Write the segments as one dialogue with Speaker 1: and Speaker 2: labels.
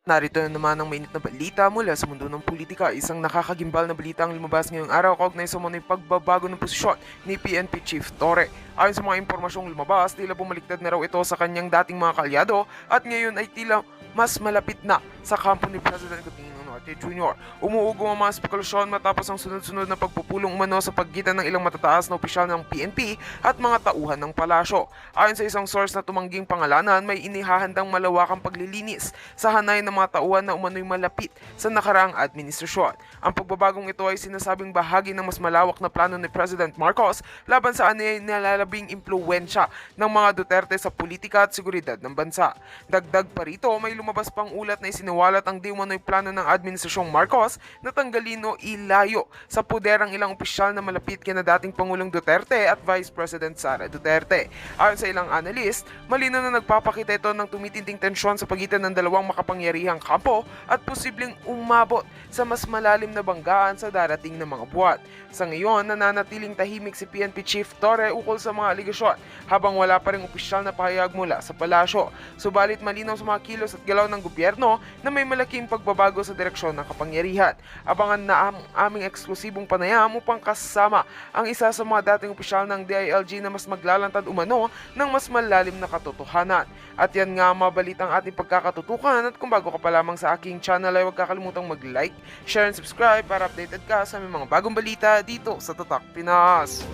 Speaker 1: Narito na naman ang mainit na balita mula sa mundo ng politika. Isang nakakagimbal na balita ang lumabas ngayong araw kaugnay sa mga pagbabago ng posisyon ni PNP Chief Torre. Ayon sa mga impormasyong lumabas, tila bumaliktad na raw ito sa kanyang dating mga kalyado at ngayon ay tila mas malapit na sa kampo ni President Coutinho Norte Jr. Umuugong ang mga spekulasyon matapos ang sunod-sunod na pagpupulong umano sa pagitan ng ilang matataas na opisyal ng PNP at mga tauhan ng palasyo. Ayon sa isang source na tumangging pangalanan, may inihahandang malawakang paglilinis sa hanay ng mga tauhan na umano'y malapit sa nakaraang administrasyon. Ang pagbabagong ito ay sinasabing bahagi ng mas malawak na plano ni President Marcos laban sa anay nalalabing impluwensya ng mga Duterte sa politika at seguridad ng bansa. Dagdag pa rito, may lumabas pang ulat na isiniwalat ang di umano'y plano ng administrasyong Marcos na tanggalin o ilayo sa poder ang ilang opisyal na malapit kina dating Pangulong Duterte at Vice President Sara Duterte. Ayon sa ilang analyst, malinaw na nagpapakita ito ng tumitinding tensyon sa pagitan ng dalawang makapangyarihang kampo at posibleng umabot sa mas malalim na banggaan sa darating na mga buwan. Sa ngayon, nananatiling tahimik si PNP Chief Torre ukol sa mga aligasyon habang wala pa ring opisyal na pahayag mula sa palasyo. Subalit malinaw sa mga kilos at galaw ng gobyerno na may malaking pagbabago sa direksyon ng kapangyarihan. Abangan na ang aming eksklusibong panayam upang kasama ang isa sa mga dating opisyal ng DILG na mas maglalantad umano ng mas malalim na katotohanan. At yan nga mga balitang ating pagkakatutukan, at kung bago ka pa lamang sa aking channel ay huwag kakalimutang mag-like, share and subscribe para updated ka sa aming mga bagong balita dito sa Tatak Pinas.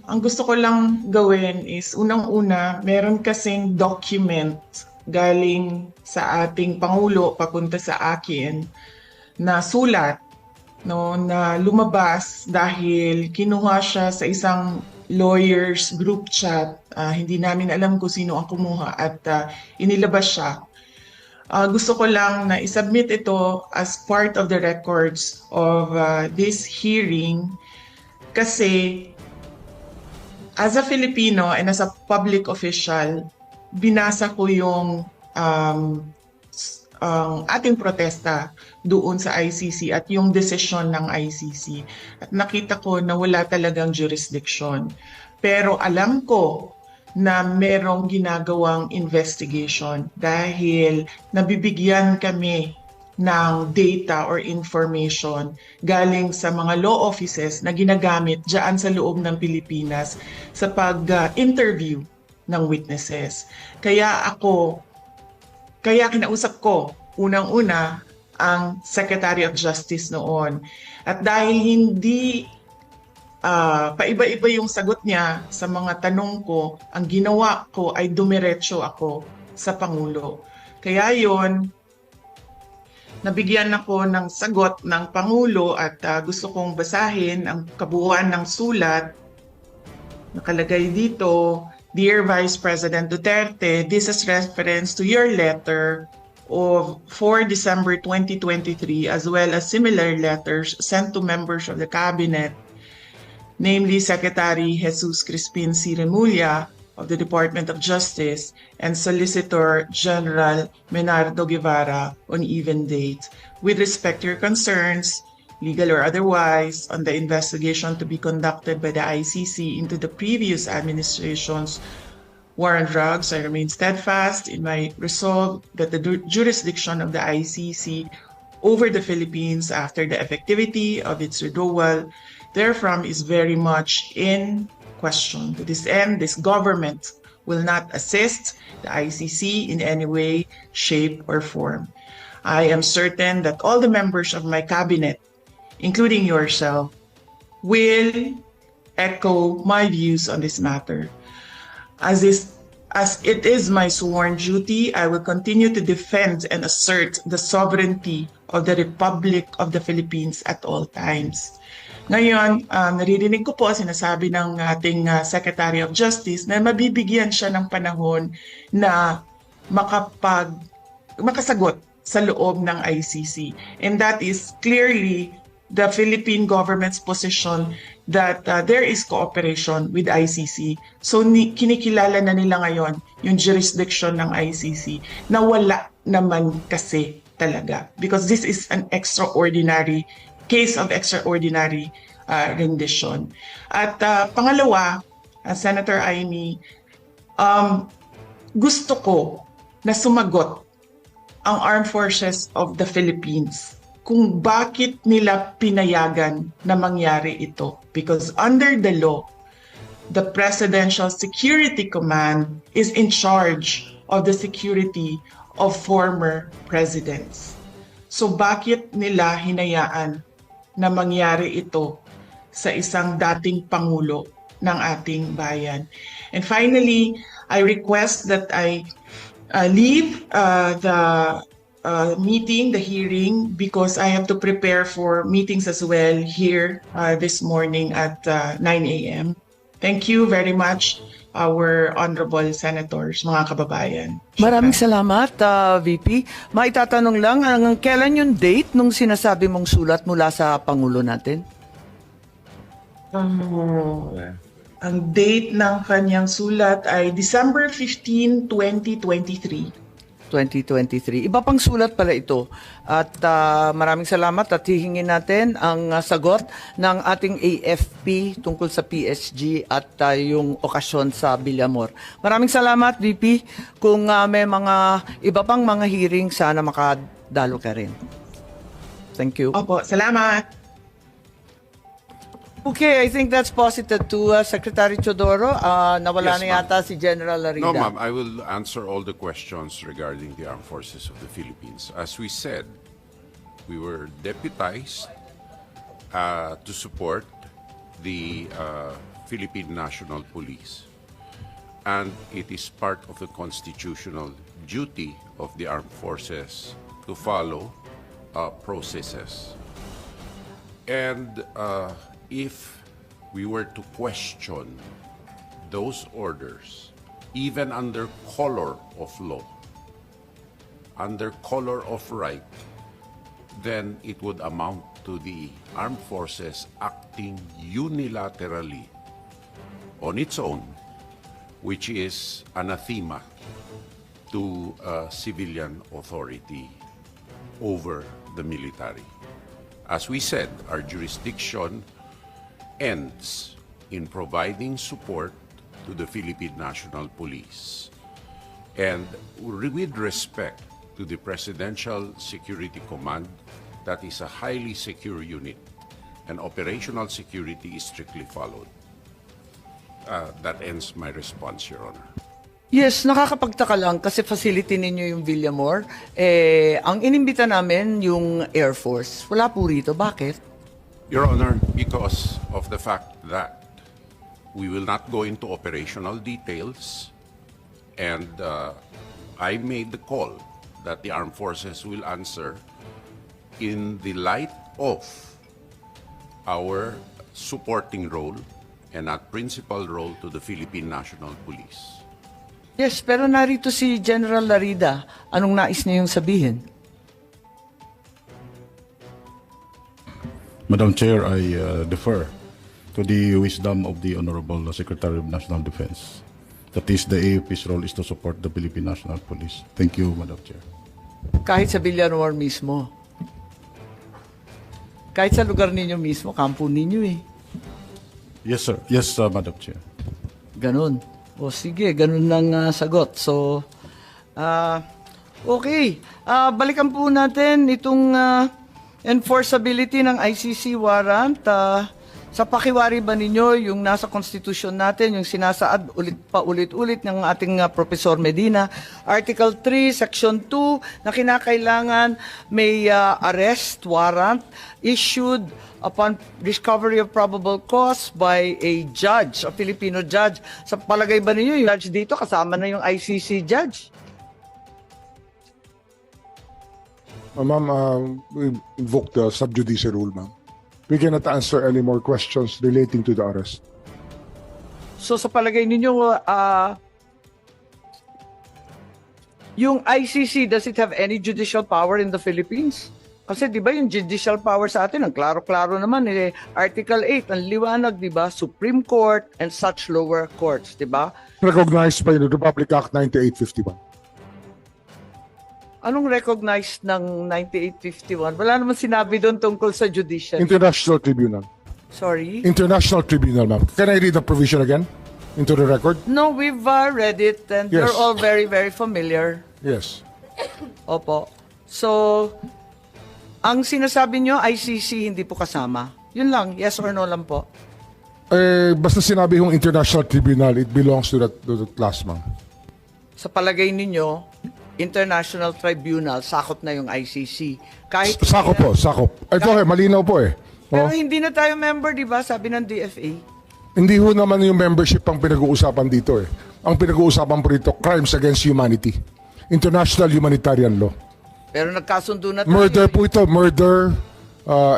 Speaker 2: Ang gusto ko lang gawin is, unang-una, meron kasing document galing sa ating Pangulo papunta sa akin na sulat, no, na lumabas dahil kinuha siya sa isang lawyers group chat. Hindi namin alam kung sino ang kumuha at inilabas siya. Gusto ko lang na isubmit ito as part of the records of this hearing kasi as a Filipino and as a public official, binasa ko yung ating protesta doon sa ICC at yung desisyon ng ICC. At nakita ko na wala talagang jurisdiction. Pero alam ko na merong ginagawang investigation dahil nabibigyan kami ng data or information galing sa mga law offices na ginagamit dyan sa loob ng Pilipinas sa pag-interview ng witnesses. Kaya kinausap ko unang-una ang Secretary of Justice noon. At dahil hindi paiba-iba yung sagot niya sa mga tanong ko, ang ginawa ko ay dumiretso ako sa Pangulo. Kaya yon, nabigyan ako ng sagot ng Pangulo at gusto kong basahin ang kabuuan ng sulat. Nakalagay dito, Dear Vice President Duterte, this is reference to your letter of 4 December 2023 as well as similar letters sent to members of the Cabinet, namely Secretary Jesus Crispin C. Remulla of the Department of Justice and Solicitor General Menardo Guevara on even date. With respect to your concerns, legal or otherwise, on the investigation to be conducted by the ICC into the previous administration's war on drugs, I remain steadfast in my resolve that the jurisdiction of the ICC over the Philippines after the effectivity of its withdrawal therefrom is very much in question. To this end, this government will not assist the ICC in any way, shape, or form. I am certain that all the members of my cabinet, including yourself, will echo my views on this matter. As it is my sworn duty, I will continue to defend and assert the sovereignty of the Republic of the Philippines at all times. Ngayon, naririnig ko po sinasabi ng ating Secretary of Justice na mabibigyan siya ng panahon na makasagot sa loob ng ICC. And that is clearly the Philippine government's position that there is cooperation with ICC. So kinikilala na nila ngayon yung jurisdiction ng ICC na wala naman kasi talaga because this is an extraordinary case of extraordinary rendition. At pangalawa, Senator Amy, gusto ko na sumagot ang Armed Forces of the Philippines kung bakit nila pinayagan na mangyari ito. Because under the law, the Presidential Security Command is in charge of the security of former presidents. So bakit nila hinayaan na mangyari ito sa isang dating Pangulo ng ating bayan? And finally, I request that I leave the meeting, the hearing, because I have to prepare for meetings as well here this morning at 9 a.m. Thank you very much, our honorable senators, mga kababayan.
Speaker 3: Maraming salamat, VP. Maitatanong lang, kailan yung date nung sinasabi mong sulat mula sa Pangulo natin?
Speaker 2: Ang date ng kanyang sulat ay December 15, 2023.
Speaker 3: 2023. Iba pang sulat pala ito. At maraming salamat at hihingin natin ang sagot ng ating AFP tungkol sa PSG at yung okasyon sa Villamor. Maraming salamat, VP. Kung may mga iba pang mga hearing, sana makadalo ka rin. Thank you.
Speaker 2: Opo, salamat.
Speaker 3: Okay, I think that's posited to Secretary Chodoro. Nawala
Speaker 4: Yes,
Speaker 3: na
Speaker 4: ma'am.
Speaker 3: yata si General Larida.
Speaker 4: No, ma'am. I will answer all the questions regarding the Armed Forces of the Philippines. As we said, we were deputized to support the Philippine National Police. And it is part of the constitutional duty of the armed forces to follow processes. And if we were to question those orders, even under color of law, under color of right, then it would amount to the armed forces acting unilaterally on its own, which is anathema to civilian authority over the military. As we said, our jurisdiction ends in providing support to the Philippine National Police. And with respect to the Presidential Security Command, that is a highly secure unit, and operational security is strictly followed. That ends my response, Your Honor.
Speaker 3: Yes, nakakapagtaka lang kasi facility ninyo yung Villamor. Ang inimbita namin yung Air Force. Wala po rito. Bakit?
Speaker 4: Your Honor, because of the fact that we will not go into operational details, and I made the call that the armed forces will answer in the light of our supporting role and not principal role to the Philippine National Police.
Speaker 3: Yes, pero narito si General Larida. Anong nais niya yung sabihin?
Speaker 5: Madam Chair, I defer to the wisdom of the Honorable Secretary of National Defense. That is, the AFP's role is to support the Philippine National Police. Thank you, Madam Chair.
Speaker 3: Kahit sa Villamor mismo. Kahit sa lugar ninyo mismo, kampo ninyo eh.
Speaker 5: Yes, sir. Yes, Madam Chair.
Speaker 3: Ganun. O sige, ganun lang sagot. So, okay. Balikan po natin itong enforceability ng ICC warrant. Sa pakiwari ba ninyo yung nasa constitution natin, yung sinasaad ulit-ulit ng ating Professor Medina, Article 3, Section 2, na kinakailangan may arrest warrant issued upon discovery of probable cause by a judge, a Filipino judge. Sa palagay ba ninyo, yung judge dito kasama na yung ICC judge?
Speaker 6: Ma'am, we invoke the sub judice rule, ma'am. We cannot answer any more questions relating to the arrest.
Speaker 3: So sa palagay ninyo, yung ICC, does it have any judicial power in the Philippines? Kasi di ba yung judicial power sa atin, ang klaro-klaro naman, Article 8, ang liwanag, di ba? Supreme Court and such lower courts, di ba?
Speaker 6: Recognized by the Republic Act 9851.
Speaker 3: Anong recognized ng 9851? Wala naman sinabi doon tungkol sa judicial.
Speaker 6: International Tribunal.
Speaker 3: Sorry?
Speaker 6: International Tribunal, ma'am. Can I read the provision again into the record?
Speaker 3: No, we've read it and
Speaker 6: Yes.
Speaker 3: we're all very, very familiar.
Speaker 6: Yes.
Speaker 3: Opo. So, ang sinasabi nyo, ICC hindi po kasama. Yun lang, yes or no lang po.
Speaker 6: Basta sinabi yung International Tribunal, it belongs to that class, ma'am.
Speaker 3: Sa palagay ninyo, International Tribunal, sakop na yung ICC. Kahit
Speaker 6: Sakop po, sakop. Ito malinaw po eh.
Speaker 3: Pero
Speaker 6: Oh.
Speaker 3: hindi na tayo member, di ba? Sabi ng DFA.
Speaker 6: Hindi ho naman yung membership ang pinag-uusapan dito eh. Ang pinag-uusapan po dito, crimes against humanity. International humanitarian law.
Speaker 3: Pero nagkasundo na tayo.
Speaker 6: Murder po ito, murder,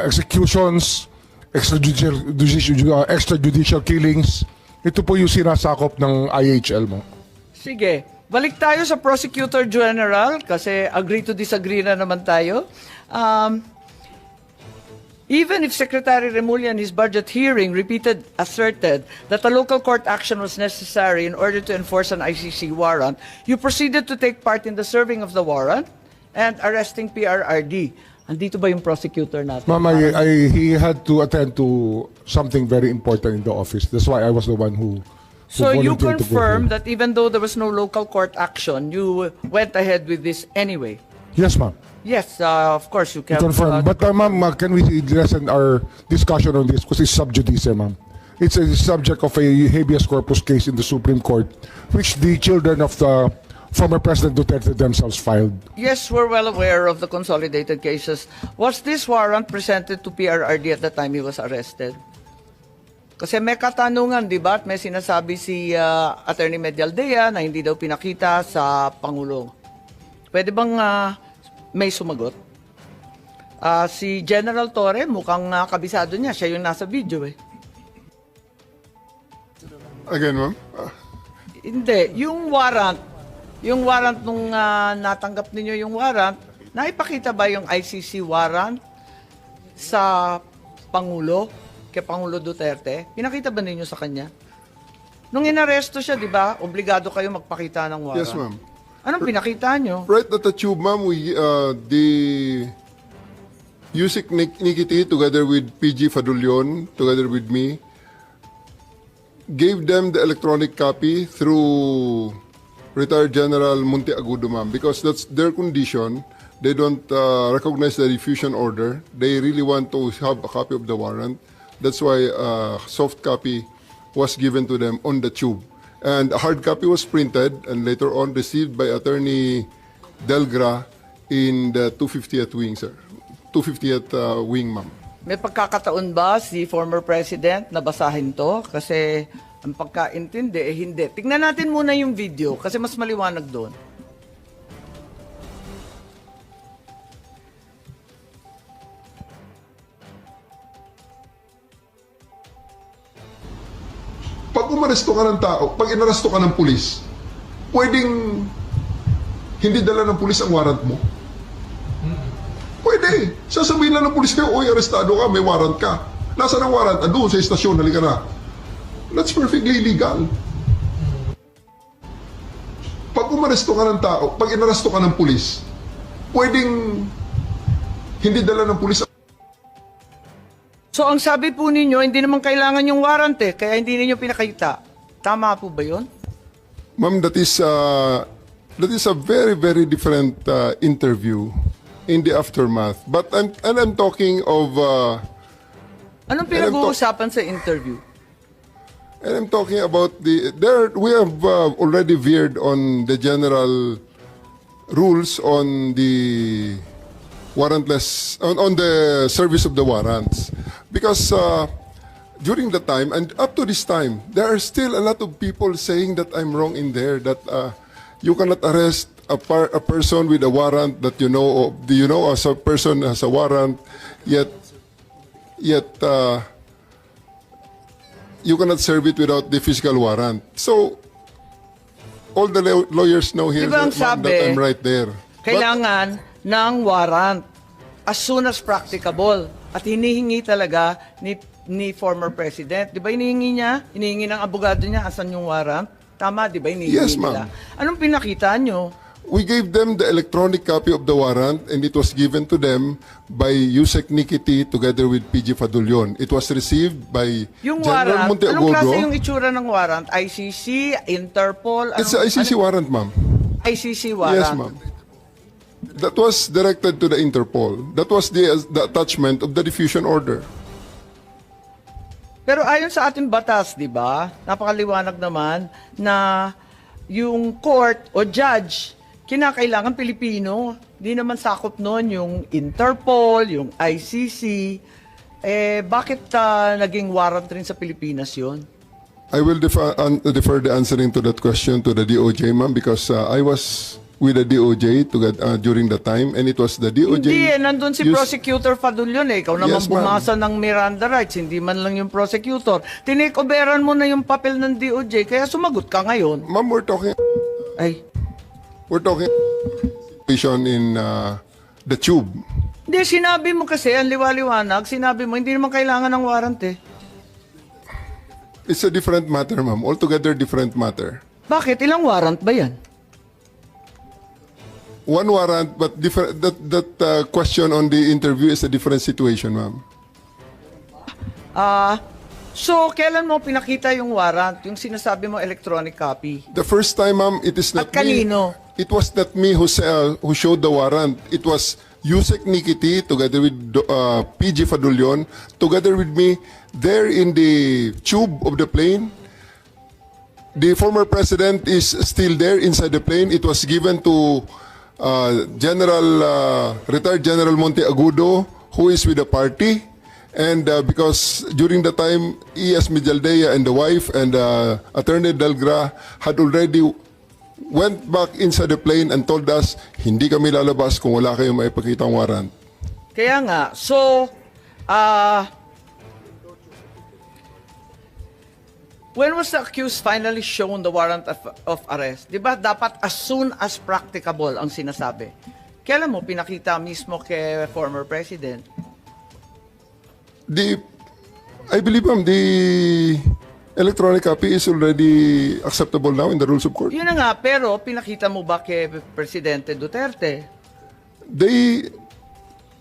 Speaker 6: executions, extrajudicial killings. Ito po yung sinasakop ng IHL mo.
Speaker 3: Sige, balik tayo sa Prosecutor General kasi agree to disagree na naman tayo. Even if Secretary Remulla in his budget hearing asserted that a local court action was necessary in order to enforce an ICC warrant, you proceeded to take part in the serving of the warrant and arresting PRRD. Andito ba yung prosecutor natin?
Speaker 6: Ma'am, he had to attend to something very important in the office. That's why I was the one who
Speaker 3: So you
Speaker 6: volunteered to go
Speaker 3: confirm
Speaker 6: there.
Speaker 3: that even though there was no local court action, you went ahead with this anyway?
Speaker 6: Yes, ma'am.
Speaker 3: Yes, of course you can.
Speaker 6: Confirm. But ma'am, can we lessen our discussion on this because it's sub judice, ma'am. It's a subject of a habeas corpus case in the Supreme Court, which the children of the former President Duterte themselves filed.
Speaker 3: Yes, we're well aware of the consolidated cases. Was this warrant presented to PRRD at the time he was arrested? Kasi may katanungan, di ba? At may sinasabi si Attorney Medialdea na hindi daw pinakita sa Pangulo. Pwede bang may sumagot? Si General Torre, mukhang kabisado niya. Siya yung nasa video eh.
Speaker 6: Again, ma'am?
Speaker 3: Hindi. Yung warrant nung natanggap ninyo yung warrant, naipakita ba yung ICC warrant sa Pangulo, kay Pangulo Duterte? Pinakita ba ninyo sa kanya? Nung inaresto siya, di ba, obligado kayo magpakita ng warrant.
Speaker 7: Yes, ma'am.
Speaker 3: Anong pinakita nyo?
Speaker 7: Right at the tube, ma'am, the Yusik Nikiti, together with PG Fadulyon, together with me, gave them the electronic copy through retired General Munti Agudo, ma'am, because that's their condition. They don't recognize the diffusion order. They really want to have a copy of the warrant. That's why soft copy was given to them on the tube. And a hard copy was printed and later on received by Attorney Delgra in the 250th wing, sir. 250th wing, ma'am.
Speaker 3: May pagkakataon ba si former president na basahin to? Kasi ang pagkaintindi, hindi. Tingnan natin muna yung video kasi mas maliwanag doon.
Speaker 7: Pag umaresto ka ng tao, pag inaresto ka ng pulis, pwedeng hindi dala ng pulis ang warrant mo? Pwede. Sasabihin lang ng pulis kayo, oy, arestado ka, may warrant ka. Nasaan ang warrant? Doon sa istasyon, halika na. That's perfectly legal. Pag umaresto ka ng tao, pag inaresto ka ng pulis, pwedeng hindi dala ng pulis.
Speaker 3: So ang sabi po ninyo, hindi naman kailangan yung warrant eh, kaya hindi ninyo pinakita. Tama po ba yun?
Speaker 7: Ma'am, that is a very, very different interview in the aftermath. But I'm talking of
Speaker 3: Anong pinag-uusapan sa interview?
Speaker 7: and I'm talking about we have already veered on the general rules on the warrantless on the service of the warrants, because during the time and up to this time there are still a lot of people saying that I'm wrong in there, that you cannot arrest a person with a warrant that you know as a person has a warrant, yet you cannot serve it without the physical warrant. So all the lawyers know here
Speaker 3: Diba ang
Speaker 7: that, ma'am,
Speaker 3: sabi,
Speaker 7: that I'm right there.
Speaker 3: Kailangan ng warrant as soon as practicable. At hinihingi talaga ni former president. Di ba hinihingi niya? Hinihingi ng abogado niya asan yung warrant? Tama, di ba? Hinihingi
Speaker 7: Yes,
Speaker 3: nila.
Speaker 7: ma'am.
Speaker 3: Anong pinakita nyo?
Speaker 7: We gave them the electronic copy of the warrant and it was given to them by Yusek Nikiti together with PG Fadulyon. It was received by
Speaker 3: Yung
Speaker 7: General
Speaker 3: warrant, anong klase yung
Speaker 7: Monteagudo.
Speaker 3: itsura ng warrant? ICC, Interpol?
Speaker 7: It's an ICC warrant, ma'am.
Speaker 3: ICC warrant.
Speaker 7: Yes, ma'am. That was directed to the Interpol. That was the attachment of the diffusion order.
Speaker 3: Pero ayon sa ating batas, di ba, napakaliwanag naman na yung court o judge, kinakailangan Pilipino. Di naman sakop nun yung Interpol, yung ICC. Bakit naging warrant rin sa Pilipinas yun?
Speaker 7: I will defer the answering to that question to the DOJ, ma'am, because I was with the DOJ during the time, and it was the DOJ.
Speaker 3: Hindi nandun si
Speaker 7: used-
Speaker 3: Prosecutor Fadulyon Ikaw naman
Speaker 7: Yes, ma'am.
Speaker 3: bumasa ng Miranda rights, hindi man lang yung prosecutor. Tinikoberan mo na yung papel ng DOJ, kaya sumagot ka ngayon.
Speaker 7: Ma'am, we're talking situation in the tube.
Speaker 3: Hindi, sinabi mo kasi, ang liwaliwanag, sinabi mo, hindi naman kailangan ng warrant eh.
Speaker 7: It's a different matter, ma'am. Altogether different matter.
Speaker 3: Bakit? Ilang warrant ba yan?
Speaker 7: One warrant, but different. That question on the interview is a different situation, ma'am.
Speaker 3: So, kailan mo pinakita yung warrant? Yung sinasabi mo electronic copy?
Speaker 7: The first time, ma'am, it is not
Speaker 3: At kanino?
Speaker 7: me. It was not me who showed the warrant. It was Yusek Nikiti together with PG Fadulyon, together with me there in the tube of the plane. The former president is still there inside the plane. It was given to retired General Monteagudo, who is with the party. And because during the time, E.S. Mijaldea and the wife and Attorney Delgra had already went back inside the plane and told us, hindi kami lalabas kung wala kayong maipakitang warrant.
Speaker 3: Kaya nga, so, when was the accused finally shown the warrant of arrest? Di ba dapat as soon as practicable ang sinasabi? Kailan mo pinakita mismo kay former president?
Speaker 7: I believe, ma'am, the electronic copy is already acceptable now in the rules of court.
Speaker 3: Yun na nga, pero pinakita mo ba kay Presidente Duterte?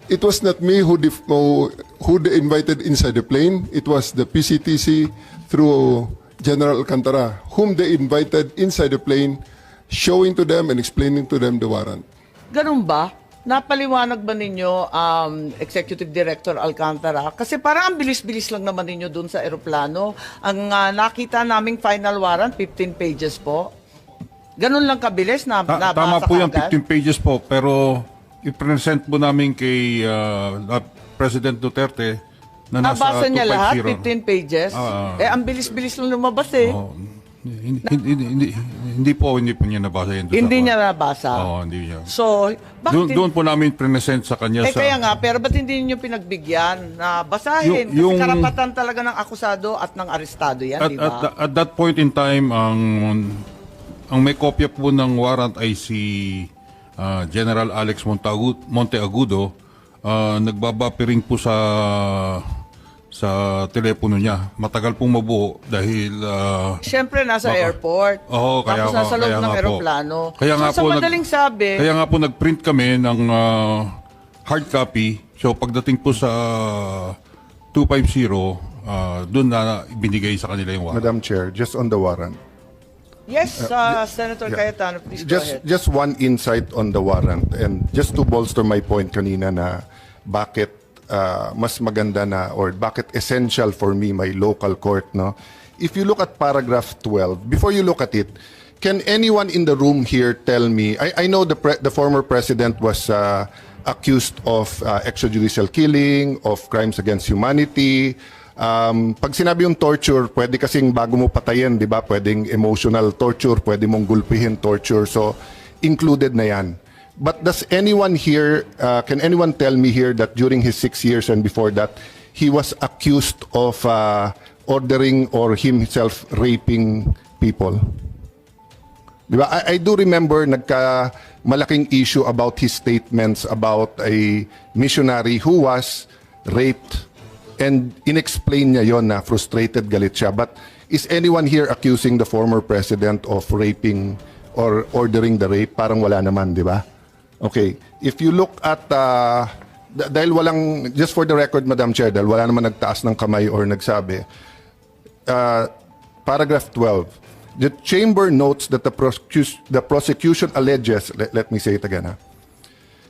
Speaker 7: It was not me who they invited inside the plane. It was the PCTC through General Alcantara, whom they invited inside the plane, showing to them and explaining to them the warrant.
Speaker 3: Ganun ba? Napaliwanag ba ninyo, Executive Director Alcantara? Kasi parang ang bilis-bilis lang naman ninyo dun sa eroplano. Ang nakita naming final warrant, 15 pages po. Ganun lang kabilis na nabasa
Speaker 8: Tama po yan,
Speaker 3: agad?
Speaker 8: 15 pages po. Pero i-present po namin kay President Duterte na nasa
Speaker 3: Nabasa niya lahat,
Speaker 8: 250.
Speaker 3: 15 pages? Ang bilis-bilis lang lumabas eh.
Speaker 8: Oh, hindi po niya nabasa yan.
Speaker 3: Hindi niya nabasa.
Speaker 8: Oo, hindi niya.
Speaker 3: So, bakit
Speaker 8: Doon po namin present sa kanya sa...
Speaker 3: kaya nga, pero ba't hindi niyo pinagbigyan na basahin? Kasi karapatan talaga ng akusado at ng arestado yan, di ba?
Speaker 8: At that point in time, ang may kopya po ng warrant ay si General Alex Monteagudo. Nagbabapiring po sa telepono niya. Matagal pong mabuo dahil...
Speaker 3: Siyempre, nasa airport.
Speaker 8: Oo, kaya
Speaker 3: Tapos nasa loob
Speaker 8: kaya
Speaker 3: ng
Speaker 8: nga po.
Speaker 3: aeroplano.
Speaker 8: Kaya nga
Speaker 3: so,
Speaker 8: po
Speaker 3: sa madaling sabi,
Speaker 8: Kaya nga po nag-print kami ng hard copy. So pagdating po sa 250, doon na binigay sa kanila yung warrant.
Speaker 9: Madam Chair, just on the warrant.
Speaker 3: yes, Senator Cayetano, please go ahead.
Speaker 9: Just one insight on the warrant and just to bolster my point kanina na bakit mas maganda na or bakit essential for me my local court, no? If you look at paragraph 12, before you look at it, can anyone in the room here tell me, I know the former president was accused of extrajudicial killing, of crimes against humanity. Pag sinabi yung torture, pwede kasing bago mo patayin, di ba? Pwedeng emotional torture, pwede mong gulpihin torture. So, included na yan. But does anyone here, can anyone tell me here that during his 6 years and before that, he was accused of ordering or himself raping people? Diba? I do remember malaking issue about his statements about a missionary who was raped and inexplain niya yon na frustrated, galit siya. But is anyone here accusing the former president of raping or ordering the rape, parang wala naman, di ba? Okay. If you look at, dahil walang, just for the record, Madam Chair, dahil wala naman nagtaas ng kamay or nagsabi, paragraph 12, the chamber notes that the prosecution alleges, let me say it again,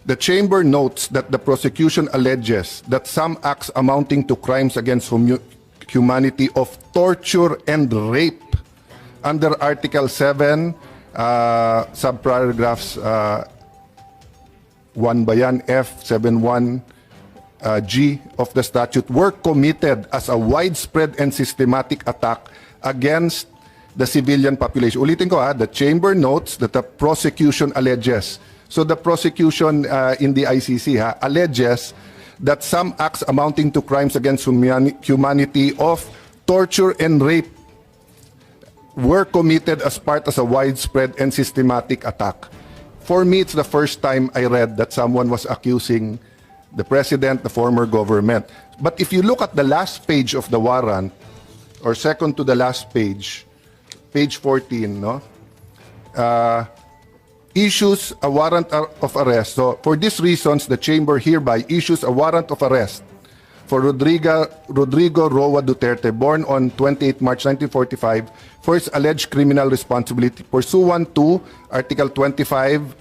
Speaker 9: the chamber notes that the prosecution alleges that some acts amounting to crimes against humanity of torture and rape under Article 7, subparagraphs 1 ba yan, F, 71, G of the statute were committed as a widespread and systematic attack against the civilian population. Ulitin ko the chamber notes that the prosecution alleges. So the prosecution in the ICC alleges that some acts amounting to crimes against humanity of torture and rape were committed as part of a widespread and systematic attack. For me, it's the first time I read that someone was accusing the president, the former government. But if you look at the last page of the warrant, or second to the last page, page 14, no? Issues a warrant of arrest. So, for these reasons, the chamber hereby issues a warrant of arrest for Rodrigo Roa Duterte, born on 28 March 1945, for his alleged criminal responsibility pursuant to Article 25,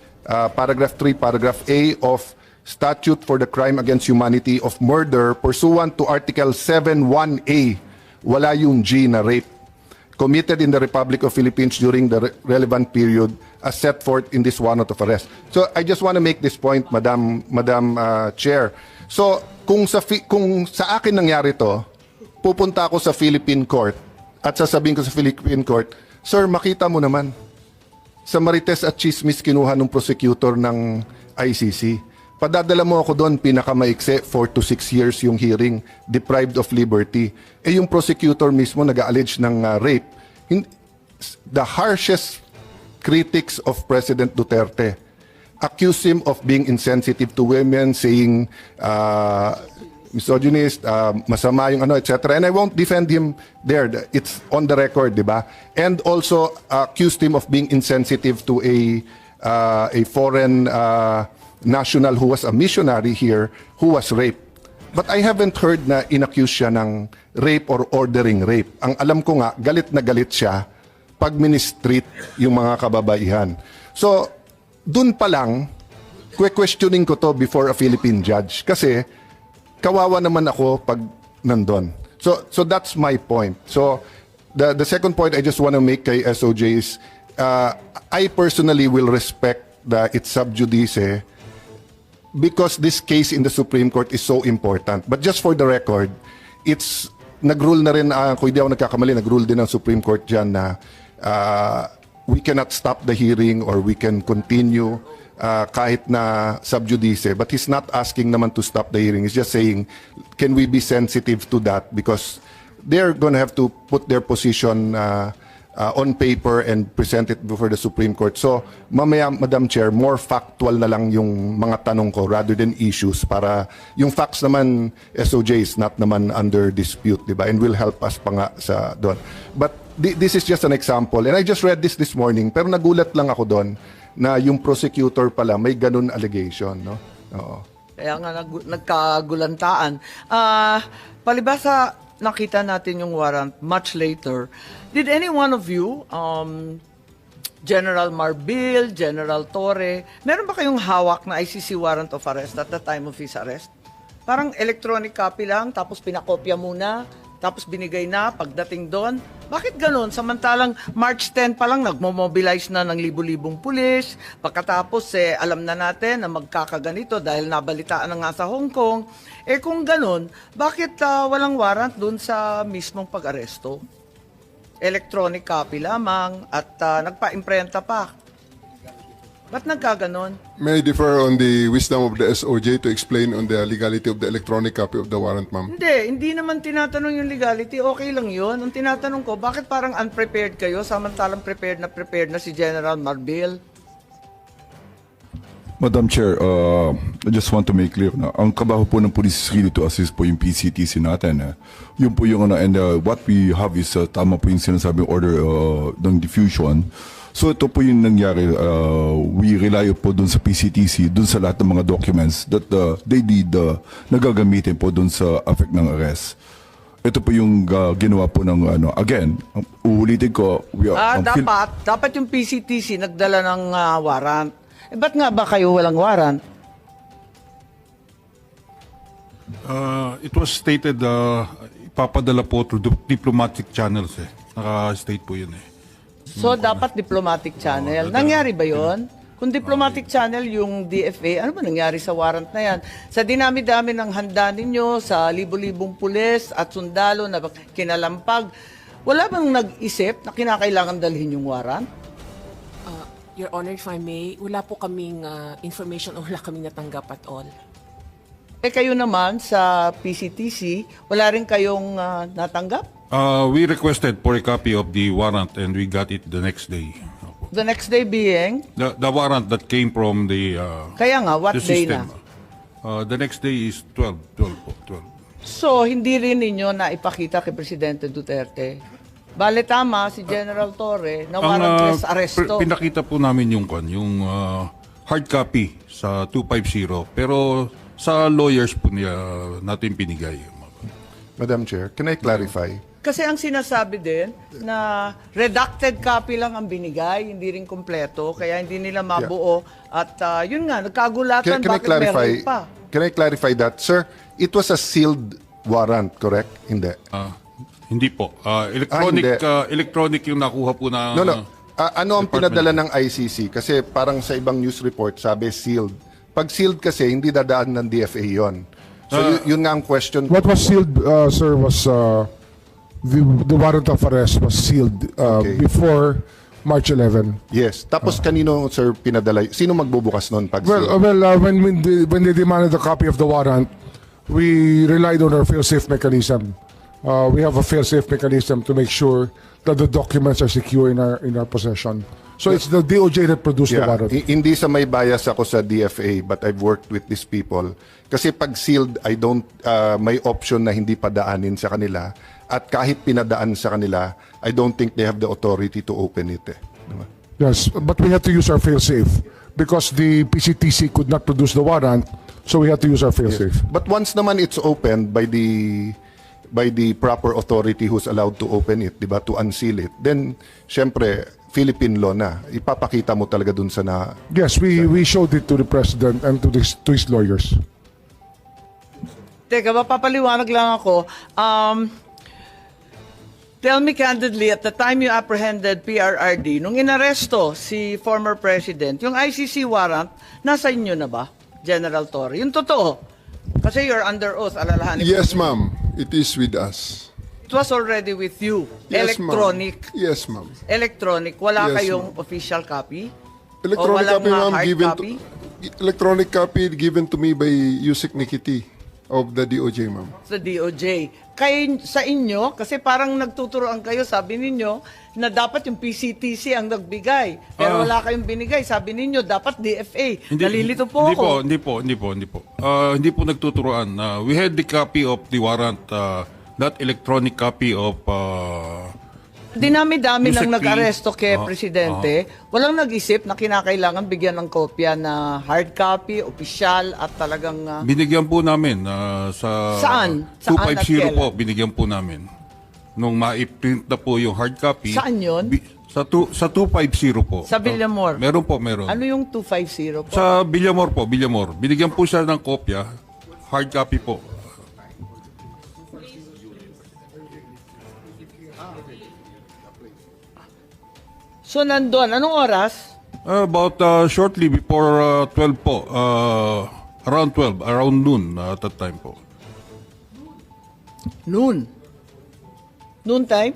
Speaker 9: Paragraph 3, Paragraph A of Statute for the Crime Against Humanity of Murder, pursuant to Article 7(1)A, wala yung G na rape, committed in the Republic of Philippines during the relevant period as set forth in this warrant of arrest. So I just want to make this point, Madam Chair. So kung sa akin nangyari to, pupunta ako sa Philippine court at sasabihin ko sa Philippine court, sir, makita mo naman, sa Marites at Chismis kinuha ng prosecutor ng ICC. Padadala mo ako doon, pinakamaikse, 4 to 6 years yung hearing, deprived of liberty. Yung prosecutor mismo nag-allege ng rape. The harshest critics of President Duterte accuse him of being insensitive to women, saying misogynist, masama yung etc. And I won't defend him there. It's on the record, di ba? And also accused him of being insensitive to a foreign national who was a missionary here who was raped. But I haven't heard na inaccuse siya ng rape or ordering rape. Ang alam ko nga, galit na galit siya pag ministreat yung mga kababaihan. So, dun pa lang, questioning ko to before a Philippine judge. Kasi, kawawa naman ako pag nandun. So that's my point. So, the second point I just want to make kay SOJ is, I personally will respect its sub judice because this case in the Supreme Court is so important. But just for the record, nag-rule na rin, kung hindi ako nagkakamali, nag-rule din ang Supreme Court dyan na we cannot stop the hearing or we can continue kahit na sub judice. But he's not asking naman to stop the hearing. He's just saying, can we be sensitive to that? Because they're going to have to put their position on paper and present it before the Supreme Court. So, mamaya, Madam Chair, more factual na lang yung mga tanong ko rather than issues para yung facts naman, SOJ is not naman under dispute, di ba? And will help us pa nga sa doon. But this is just an example. And I just read this morning, pero nagulat lang ako doon na yung prosecutor pala may ganun allegation, no? Oo.
Speaker 3: Kaya nga nagkagulantaan. Palibasa, nakita natin yung warrant much later. Did any one of you, General Marbil, General Torre, meron ba kayong hawak na ICC warrant of arrest at the time of his arrest? Parang electronic copy lang, tapos pinakopya muna, tapos binigay na pagdating doon. Bakit ganun? Samantalang March 10 pa lang nagmo-mobilize na ng libu-libong pulis. Pagkatapos alam na natin na magkakaganito dahil nabalitaan na nga sa Hong Kong. Kung ganun, bakit walang warrant doon sa mismong pag-aresto? Electronic copy lamang at nagpa-imprenta pa. Ba't nagkaganon?
Speaker 7: May I differ on the wisdom of the SOJ to explain on the legality of the electronic copy of the warrant, ma'am?
Speaker 3: Hindi naman tinatanong yung legality. Okay lang yun. Ang tinatanong ko, bakit parang unprepared kayo samantalang prepared na si General Marbil?
Speaker 10: Madam Chair, I just want to make clear na ang kabaho po ng police is really to assist po yung PCTC natin. Yun po yung and what we have is tama po yung sinasabing order ng diffusion. So ito po yung nangyari. We rely po dun sa PCTC, dun sa lahat ng mga documents that they need na gagamitin po dun sa effect ng arrest. Ito po yung ginawa po ng again, uulitin ko, we are
Speaker 3: Dapat yung PCTC nagdala ng warrant. Ba't nga ba kayo walang warrant?
Speaker 8: It was stated, ipapadala po through diplomatic channels eh. Naka-state po yun eh.
Speaker 3: So, dapat diplomatic channel. Nangyari ba yon? Kung diplomatic channel yung DFA, ano ba nangyari sa warrant na yan? Sa dinami-dami ng handa ninyo, sa libo-libong pulis at sundalo na kinalampag, wala bang nag-isip na kinakailangan dalhin yung warrant?
Speaker 11: Your Honor, if I may, wala po kaming information o wala kaming natanggap at all.
Speaker 3: Kayo naman sa PCTC, wala rin kayong natanggap?
Speaker 8: We requested for a copy of the warrant and we got it the next day.
Speaker 3: The next day being?
Speaker 8: The warrant that came from the
Speaker 3: Kaya nga, what
Speaker 8: the
Speaker 3: day
Speaker 8: system.
Speaker 3: na?
Speaker 8: The next day is 12 po.
Speaker 3: So, hindi rin ninyo na ipakita kay Presidente Duterte. Bale tama si General Torre na warrantless arresto.
Speaker 8: Pinakita po namin yung hard copy sa 250 pero sa lawyers po niya natin pinigay.
Speaker 9: Madam Chair, can I clarify?
Speaker 3: Kasi ang sinasabi din na redacted copy lang ang binigay, hindi rin kompleto, kaya hindi nila mabuo. At yun nga, nagkagulatan
Speaker 9: Can I
Speaker 3: bakit
Speaker 9: clarify?
Speaker 3: meron pa.
Speaker 9: Can I clarify that, sir? It was a sealed warrant, correct? Hindi.
Speaker 8: Hindi po.
Speaker 9: Hindi.
Speaker 8: Electronic yung nakuha po na...
Speaker 9: No. Ano ang
Speaker 8: Department.
Speaker 9: pinadala ng ICC? Kasi parang sa ibang news report, sabi sealed. Pag sealed kasi, hindi dadaan ng DFA yon. So yun nga ang question.
Speaker 6: What was sealed, sir, was the warrant of arrest was sealed before March 11.
Speaker 9: Yes. Tapos kanino, sir, pinadala? Sino magbubukas noon pag sealed?
Speaker 6: When they demanded a copy of the warrant, we relied on our fail-safe mechanism. We have a fail-safe mechanism to make sure that the documents are secure in our possession. So it's the DOJ that produced the warrant.
Speaker 9: Hindi sa may bias ako sa DFA, but I've worked with these people. Kasi pag sealed, may option na hindi padaanin sa kanila. At kahit pinadaan sa kanila, I don't think they have the authority to open it. Diba?
Speaker 6: Yes, but we had to use our fail-safe because the PCTC could not produce the warrant, so we had to use our fail-safe.
Speaker 9: But once naman it's opened by the proper authority who's allowed to open it, diba, to unseal it, then syempre Philippine law na. Ipapakita mo talaga dun sa na...
Speaker 6: Yes, we showed it to the president and to his lawyers.
Speaker 3: Teka, mapapaliwanag lang ako. Tell me candidly, at the time you apprehended PRRD, nung inaresto si former president, yung ICC warrant, nasa inyo na ba, General Torre? Yung totoo. Kasi you're under oath, alalahanin.
Speaker 7: Yes, ma'am. It is with us.
Speaker 3: It was already with you.
Speaker 7: Yes,
Speaker 3: Electronic.
Speaker 7: Ma'am. Yes, ma'am.
Speaker 3: Electronic. Wala
Speaker 7: Yes,
Speaker 3: kayong official copy?
Speaker 7: Electronic
Speaker 3: O walang
Speaker 7: copy, ma'am,
Speaker 3: hard
Speaker 7: given
Speaker 3: copy?
Speaker 7: electronic copy given to me by Yusek Nikiti of the DOJ, ma'am.
Speaker 3: Sa DOJ. Sa inyo, kasi parang nagtuturoan kayo, sabi ninyo, na dapat yung PCTC ang nagbigay. Pero wala kayong binigay. Sabi ninyo, dapat DFA. Nalilito po ako.
Speaker 8: Hindi po. Hindi po nagtuturoan. We had the copy of the warrant, not electronic copy of...
Speaker 3: Dinami-dami
Speaker 8: Yusek
Speaker 3: nang
Speaker 8: P.
Speaker 3: nag-aresto kay Presidente. Walang nag-isip na kinakailangan bigyan ng kopya na hard copy, opisyal, at talagang...
Speaker 8: Binigyan po namin sa...
Speaker 3: Saan? Saan at
Speaker 8: 250
Speaker 3: kailan?
Speaker 8: po, binigyan po namin. Nung ma-print na po yung hard copy...
Speaker 3: Saan yun?
Speaker 8: Sa 250 po.
Speaker 3: Sa Villamor?
Speaker 8: Meron po.
Speaker 3: Ano yung 250 po?
Speaker 8: Sa Villamor po, Villamor. Binigyan po siya ng kopya, hard copy po.
Speaker 3: So, nandun. Anong oras?
Speaker 8: About shortly before 12 po. Around 12, around noon at that time po.
Speaker 3: Noon. Noon time?